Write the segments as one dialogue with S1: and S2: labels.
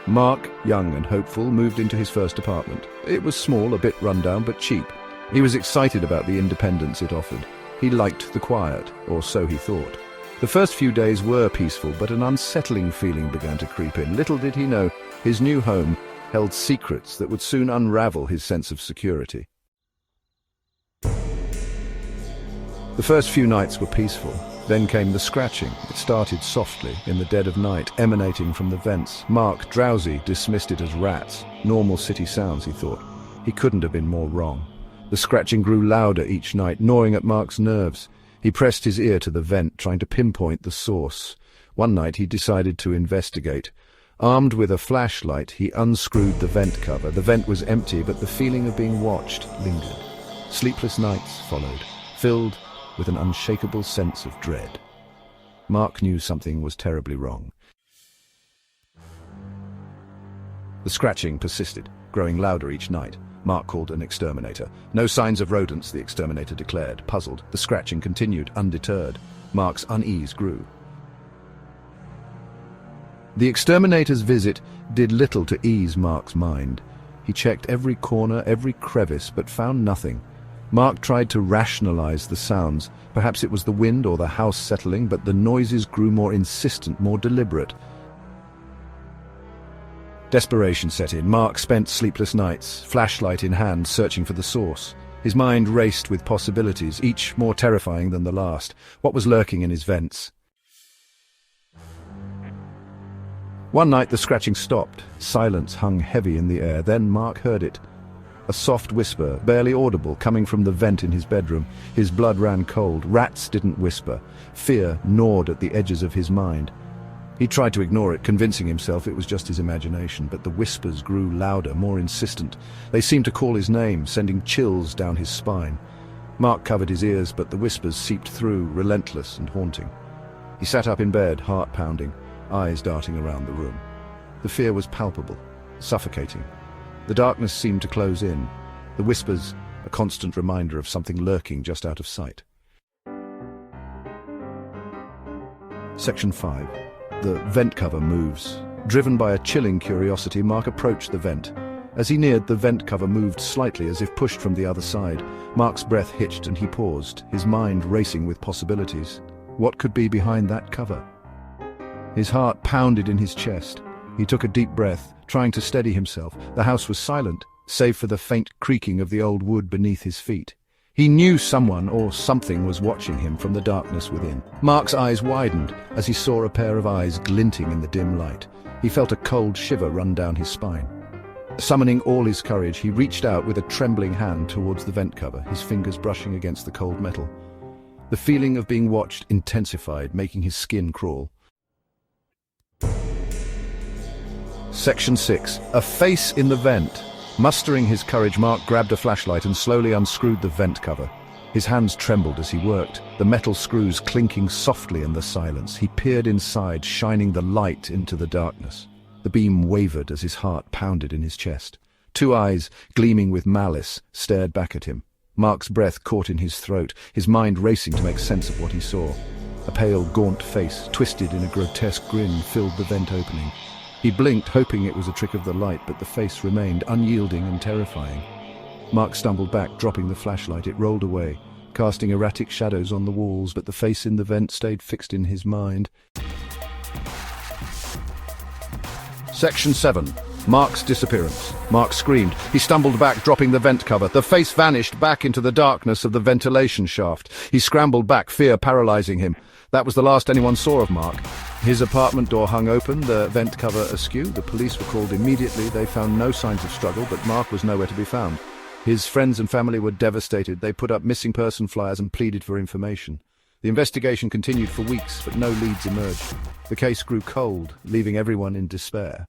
S1: Mark, young and hopeful, moved into his first apartment. It was small, a bit rundown, but cheap. He was excited about the independence it offered. He liked the quiet, or so he thought. The first few days were peaceful, but an unsettling feeling began to creep in. Little did he know, his new home held secrets that would soon unravel his sense of security. The first few nights were peaceful. Then came the scratching. It started softly, in the dead of night, emanating from the vents. Mark, drowsy, dismissed it as rats. Normal city sounds, he thought. He couldn't have been more wrong. The scratching grew louder each night, gnawing at Mark's nerves. He pressed his ear to the vent, trying to pinpoint the source. One night he decided to investigate. Armed with a flashlight, he unscrewed the vent cover. The vent was empty, but the feeling of being watched lingered. Sleepless nights followed, filled with an unshakable sense of dread. Mark knew something was terribly wrong. The scratching persisted, growing louder each night. Mark called an exterminator. No signs of rodents, the exterminator declared. Puzzled, the scratching continued, undeterred. Mark's unease grew. The exterminator's visit did little to ease Mark's mind. He checked every corner, every crevice, but found nothing. Mark tried to rationalize the sounds. Perhaps it was the wind or the house settling, but the noises grew more insistent, more deliberate. Desperation set in. Mark spent sleepless nights, flashlight in hand, searching for the source. His mind raced with possibilities, each more terrifying than the last. What was lurking in his vents? One night the scratching stopped. Silence hung heavy in the air. Then Mark heard it. A soft whisper, barely audible, coming from the vent in his bedroom. His blood ran cold. Rats didn't whisper. Fear gnawed at the edges of his mind. He tried to ignore it, convincing himself it was just his imagination, but the whispers grew louder, more insistent. They seemed to call his name, sending chills down his spine. Mark covered his ears, but the whispers seeped through, relentless and haunting. He sat up in bed, heart pounding, eyes darting around the room. The fear was palpable, suffocating. The darkness seemed to close in, the whispers a constant reminder of something lurking just out of sight. Section 5. The vent cover moves. Driven by a chilling curiosity, Mark approached the vent. As he neared, the vent cover moved slightly as if pushed from the other side. Mark's breath hitched and he paused, his mind racing with possibilities. What could be behind that cover? His heart pounded in his chest. He took a deep breath, trying to steady himself. The house was silent, save for the faint creaking of the old wood beneath his feet. He knew someone or something was watching him from the darkness within. Mark's eyes widened as he saw a pair of eyes glinting in the dim light. He felt a cold shiver run down his spine. Summoning all his courage, he reached out with a trembling hand towards the vent cover, his fingers brushing against the cold metal. The feeling of being watched intensified, making his skin crawl. Section 6. A face in the vent. Mustering his courage, Mark grabbed a flashlight and slowly unscrewed the vent cover. His hands trembled as he worked, the metal screws clinking softly in the silence. He peered inside, shining the light into the darkness. The beam wavered as his heart pounded in his chest. Two eyes, gleaming with malice, stared back at him. Mark's breath caught in his throat, his mind racing to make sense of what he saw. A pale, gaunt face, twisted in a grotesque grin, filled the vent opening. He blinked, hoping it was a trick of the light, but the face remained unyielding and terrifying. Mark stumbled back, dropping the flashlight. It rolled away, casting erratic shadows on the walls, but the face in the vent stayed fixed in his mind. Section 7. Mark's disappearance. Mark screamed. He stumbled back, dropping the vent cover. The face vanished back into the darkness of the ventilation shaft. He scrambled back, fear paralyzing him. That was the last anyone saw of Mark. His apartment door hung open, the vent cover askew. The police were called immediately. They found no signs of struggle, but Mark was nowhere to be found. His friends and family were devastated. They put up missing person flyers and pleaded for information. The investigation continued for weeks, but no leads emerged. The case grew cold, leaving everyone in despair.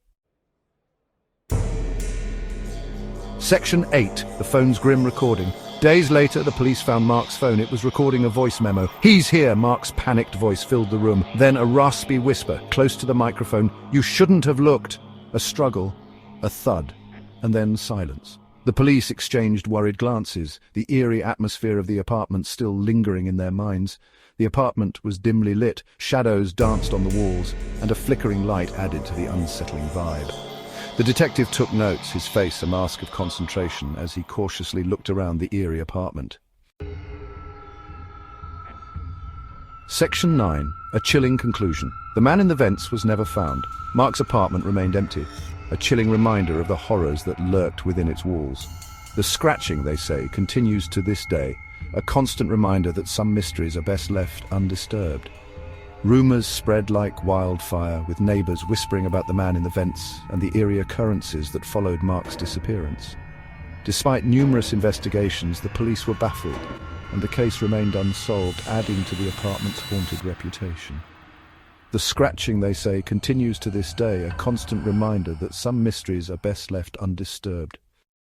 S1: Section 8. The phone's grim recording. Days later, the police found Mark's phone. It was recording a voice memo. "He's here," Mark's panicked voice filled the room. Then a raspy whisper, close to the microphone. "You shouldn't have looked." A struggle, a thud, and then silence. The police exchanged worried glances, the eerie atmosphere of the apartment still lingering in their minds. The apartment was dimly lit, shadows danced on the walls, and a flickering light added to the unsettling vibe. The detective took notes, his face a mask of concentration, as he cautiously looked around the eerie apartment. Section 9. A chilling conclusion. The man in the vents was never found. Mark's apartment remained empty, a chilling reminder of the horrors that lurked within its walls. The scratching, they say, continues to this day, a constant reminder that some mysteries are best left undisturbed. Rumors spread like wildfire, with neighbors whispering about the man in the vents and the eerie occurrences that followed Mark's disappearance. Despite numerous investigations, the police were baffled, and the case remained unsolved, adding to the apartment's haunted reputation. The scratching, they say, continues to this day, a constant reminder that some mysteries are best left undisturbed.